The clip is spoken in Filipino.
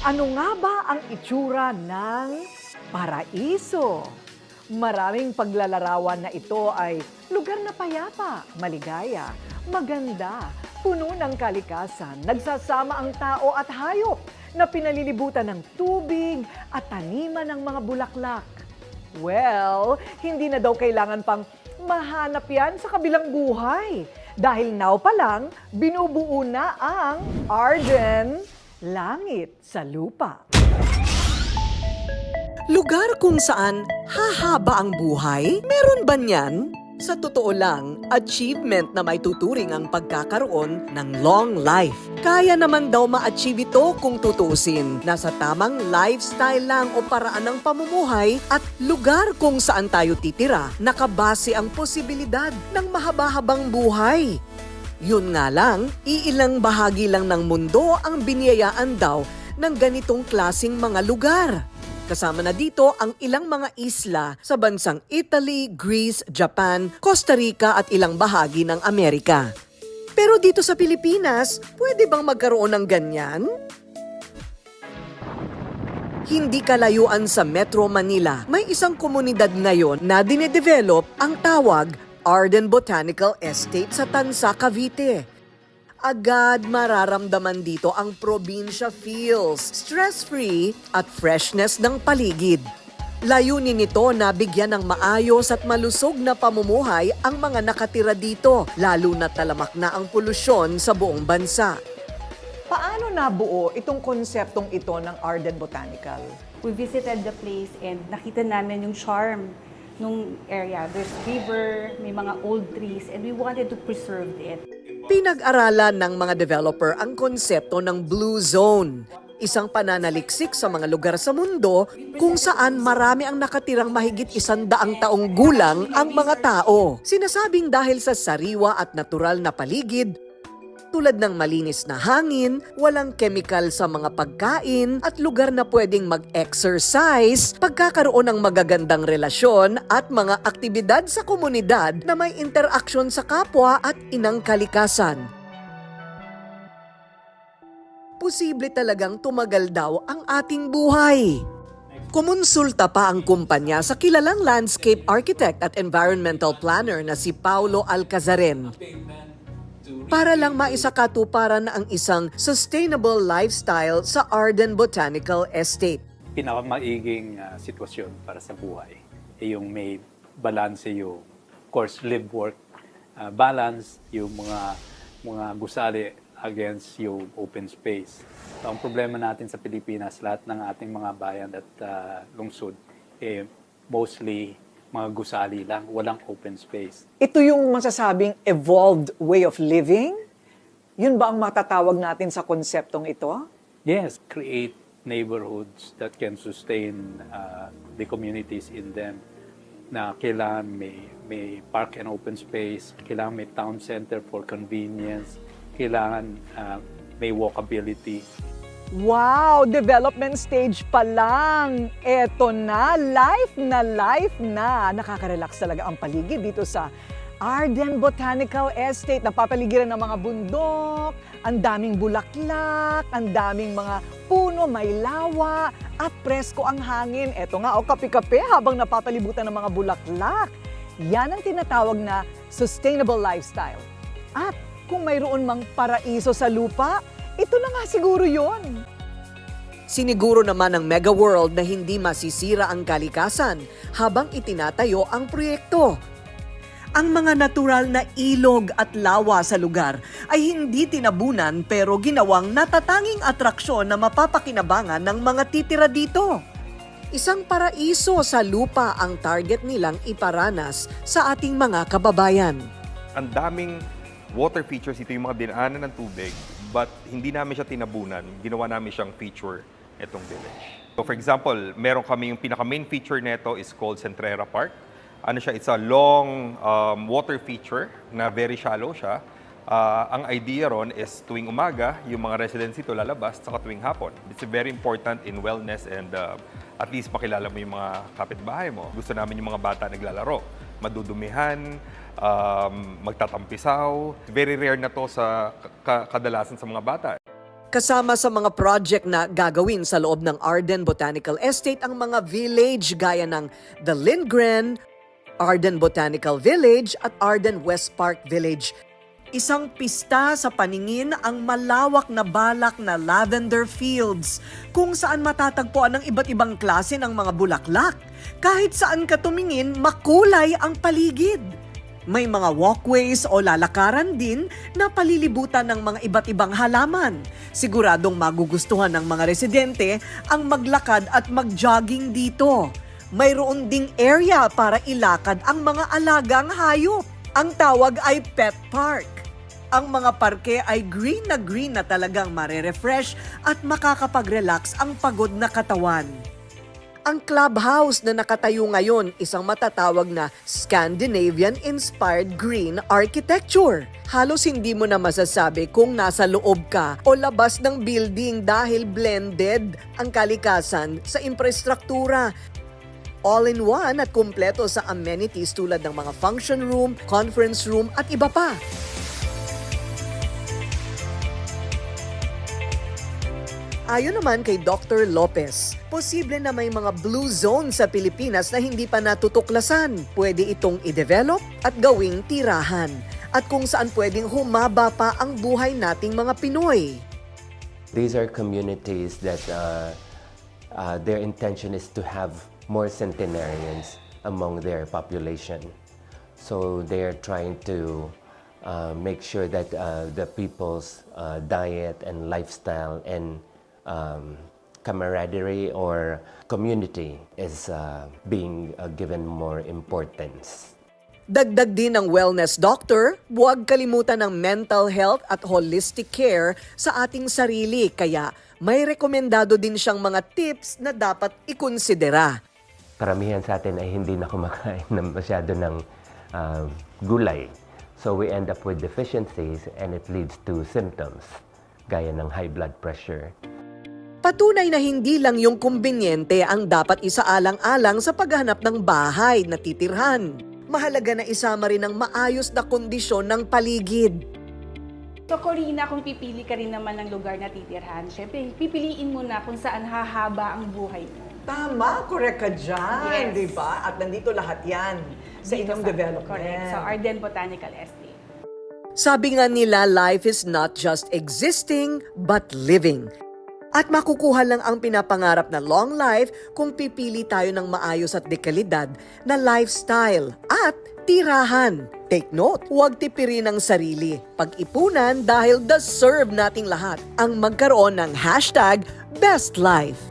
Ano nga ba ang itsura ng paraiso? Maraming paglalarawan na ito ay lugar na payapa, maligaya, maganda, puno ng kalikasan, nagsasama ang tao at hayop na pinalilibutan ng tubig at taniman ng mga bulaklak. Well, hindi na daw kailangan pang mahanap yan sa kabilang buhay. Dahil now pa lang, binubuo na ang Arden Langit sa Lupa. Lugar kung saan hahaba ang buhay? Meron ba niyan? Sa totoo lang, achievement na may tuturing ang pagkakaroon ng long life. Kaya naman daw ma-achieve ito kung tutusin. Nasa tamang lifestyle lang o paraan ng pamumuhay at lugar kung saan tayo titira, nakabase ang posibilidad ng mahaba-habang buhay. Yun nga lang, iilang bahagi lang ng mundo ang biniyayaan daw ng ganitong klasing mga lugar. Kasama na dito ang ilang mga isla sa bansang Italy, Greece, Japan, Costa Rica at ilang bahagi ng Amerika. Pero dito sa Pilipinas, pwede bang magkaroon ng ganyan? Hindi kalayuan sa Metro Manila, may isang komunidad ngayon na dinedevelop ang tawag Arden Botanical Estate sa Tansa, Cavite. Agad mararamdaman dito ang probinsya feels, stress-free at freshness ng paligid. Layunin nito na bigyan ng maayos at malusog na pamumuhay ang mga nakatira dito, lalo na talamak na ang polusyon sa buong bansa. Paano nabuo itong konseptong ito ng Arden Botanical? We visited the place and nakita namin yung charm nung area. There's river, may mga old trees, and we wanted to preserve it. Pinag-aralan ng mga developer ang konsepto ng Blue Zone, isang pananaliksik sa mga lugar sa mundo kung saan marami ang nakatirang mahigit 100 taong gulang ang mga tao. Sinasabing dahil sa sariwa at natural na paligid, tulad ng malinis na hangin, walang chemical sa mga pagkain at lugar na pwedeng mag-exercise, pagkakaroon ng magagandang relasyon at mga aktibidad sa komunidad na may interaksyon sa kapwa at inang kalikasan. Posible talagang tumagal daw ang ating buhay. Kumonsulta pa ang kumpanya sa kilalang landscape architect at environmental planner na si Paulo Alcazaren para lang maisakatuparan ang isang sustainable lifestyle sa Arden Botanical Estate. Pinakamaiging sitwasyon para sa buhay ay yung may balance yung course live-work balance, yung mga gusali against yung open space. So, ang problema natin sa Pilipinas, lahat ng ating mga bayan at lungsod, mostly mga gusali lang, walang open space. Ito yung masasabing evolved way of living? Yun ba ang matatawag natin sa konseptong ito? Yes, create neighborhoods that can sustain the communities in them. Na kailangan may park and open space, kailangan may town center for convenience, kailangan may walkability. Wow! Development stage pa lang. Eto na, life na. Nakaka-relax talaga ang paligid dito sa Arden Botanical Estate. Napapaligiran ng mga bundok, ang daming bulaklak, ang daming mga puno, may lawa, at presko ang hangin. Eto nga, kape-kape habang napapalibutan ng mga bulaklak. Yan ang tinatawag na sustainable lifestyle. At kung mayroon mang paraiso sa lupa, ito na nga siguro yun. Siniguro naman ng Mega World na hindi masisira ang kalikasan habang itinatayo ang proyekto. Ang mga natural na ilog at lawa sa lugar ay hindi tinabunan pero ginawang natatanging atraksyon na mapapakinabangan ng mga titira dito. Isang paraiso sa lupa ang target nilang iparanas sa ating mga kababayan. Ang daming water features, ito yung mga dinaanan ng tubig, but hindi namin siya tinabunan. Ginawa namin siyang feature itong village. So for example, meron kami yung pinaka-main feature nito is called Centrera Park. It's a long water feature na very shallow siya. Ang idea ron is tuwing umaga, yung mga residents ito lalabas, saka tuwing hapon. It's very important in wellness and at least makilala mo yung mga kapitbahay mo. Gusto namin yung mga bata naglalaro, madudumihan, magtatampisaw. Very rare na to sa kadalasan sa mga bata. Kasama sa mga project na gagawin sa loob ng Arden Botanical Estate ang mga village gaya ng The Lindgren, Arden Botanical Village at Arden West Park Village. Isang pista sa paningin ang malawak na balak na lavender fields kung saan matatagpuan ng iba't ibang klase ng mga bulaklak. Kahit saan ka tumingin, makulay ang paligid. May mga walkways o lalakaran din na palilibutan ng mga iba't ibang halaman. Siguradong magugustuhan ng mga residente ang maglakad at mag-jogging dito. Mayroon ding area para ilakad ang mga alagang hayop. Ang tawag ay pet park. Ang mga parke ay green na talagang marerefresh at makakapag-relax ang pagod na katawan. Ang clubhouse na nakatayo ngayon, isang matatawag na Scandinavian-inspired green architecture. Halos hindi mo na masasabi kung nasa loob ka o labas ng building dahil blended ang kalikasan sa infrastruktura. All-in-one at kumpleto sa amenities tulad ng mga function room, conference room at iba pa. Ayon naman kay Dr. Lopez, posible na may mga blue zone sa Pilipinas na hindi pa natutuklasan. Pwede itong i-develop at gawing tirahan. At kung saan pwedeng humaba pa ang buhay nating mga Pinoy. These are communities that their intention is to have more centenarians among their population. So they're trying to make sure that the people's diet and lifestyle and camaraderie or community is being given more importance. Dagdag din ng wellness doctor, huwag kalimutan ng mental health at holistic care sa ating sarili. Kaya may rekomendado din siyang mga tips na dapat ikonsidera. Karamihan sa atin ay hindi na kumakain ng masyado ng gulay. So we end up with deficiencies and it leads to symptoms gaya ng high blood pressure. Patunay na hindi lang yung kumbinyente ang dapat isaalang-alang sa paghanap ng bahay na titirhan. Mahalaga na isama rin ang maayos na kondisyon ng paligid. So Corina, kung pipili ka rin naman ng lugar na titirhan, syempre pipiliin mo na kung saan hahaba ang buhay mo. Tama, correct ka dyan, Yes. di ba? At nandito lahat yan sa Dito inyong development. Correct, sa Arden Botanical Estate. Sabi nga nila, life is not just existing, but living. At makukuha lang ang pinapangarap na long life kung pipili tayo ng maayos at dekalidad na lifestyle at tirahan. Take note, huwag tipirin ang sarili. Pag-ipunan dahil deserve nating lahat ang magkaroon ng #BestLife.